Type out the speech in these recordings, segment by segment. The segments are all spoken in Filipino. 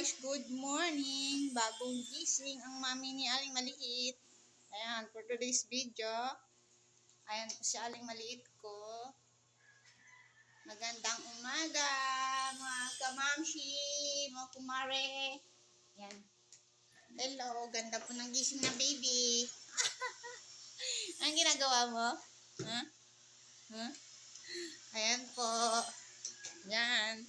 guys, good morning. Bagong gising ang mami ni Aling Maliit. Ayan, for today's video. Ayan po si Aling Maliit ko. Magandang umaga, mga kamamshi, mga kumare. Ayan. Hello, ganda po ng gising na baby. Anong ginagawa mo? Huh? Huh? Ayan po. Ayan.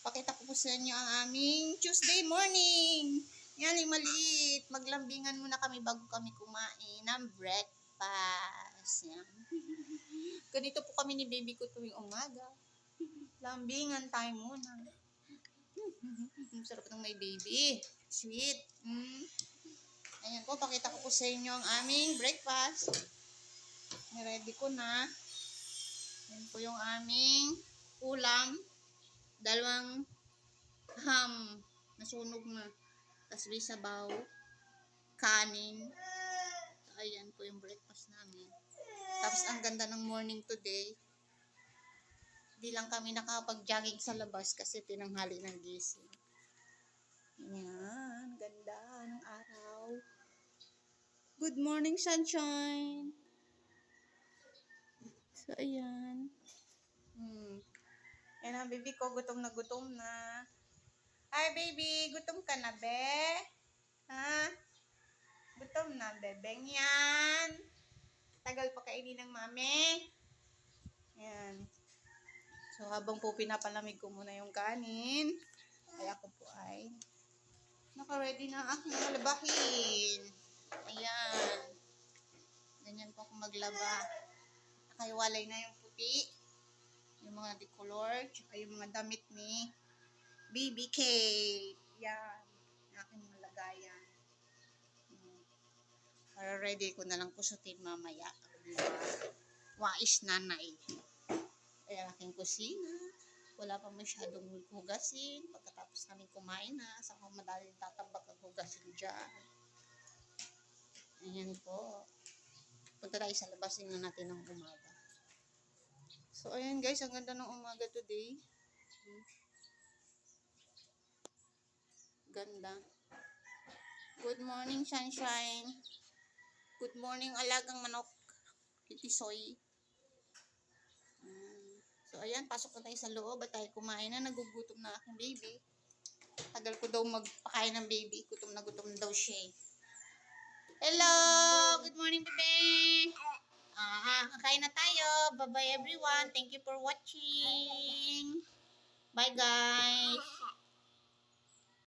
Pakita ko po sa inyo ang aming Tuesday morning. Yan, maliit. Maglambingan muna kami bago kami kumain ng breakfast. Yan. Ganito po kami ni baby ko tuwing umaga. Lambingan tayo muna. Sarap ng may baby. Sweet. Ayan po, pakita ko po sa inyo ang aming breakfast. Ready ko na. Yan po yung aming ulam. Dalawang ham, nasunog na. Tapos may sabaw, kanin. Ayan po yung breakfast namin. Tapos ang ganda ng morning today. Hindi lang kami nakapag-jogging sa labas kasi tinanghali ng gising. Ayan, ganda ng araw. Good morning, sunshine. So, ayan. Ayan ang baby ko, gutom na gutom na. Hi baby, gutom ka na be? Ha? Gutom na bebeng yan. Tagal pa kainin ng mami. Ayan. So habang po pinapalamig ko muna yung kanin, ay ako po ay naka-ready na ang aking malabahin. Ayan. Ganyan po ako maglaba. Nakaiwalay na yung puti. Yung mga decolor, tsaka yung mga damit ni Baby K. Yan. Aking mga lagayan. Para ready ko na lang kusutin mamaya. Wais nanay. Ay aking kusina. Wala pa masyadong hugasin. Pagkatapos namin kumain na. Saka madaling tatabak ang hugasin dyan. Ayan po. Punta tayo sa labas. Tingnan natin ng umaga. So, ayan guys, ang ganda ng umaga today. Ganda. Good morning, sunshine. Good morning, alagang manok. Kitisoy. So, ayan, pasok na tayo sa loob at tayo kumain na. Nagugutom na aking baby. Tagal ko daw magpakain ng baby. Gutom na daw siya. Hello! Good morning, baby! Kakain na tayo. Bye-bye everyone. Thank you for watching. Bye guys.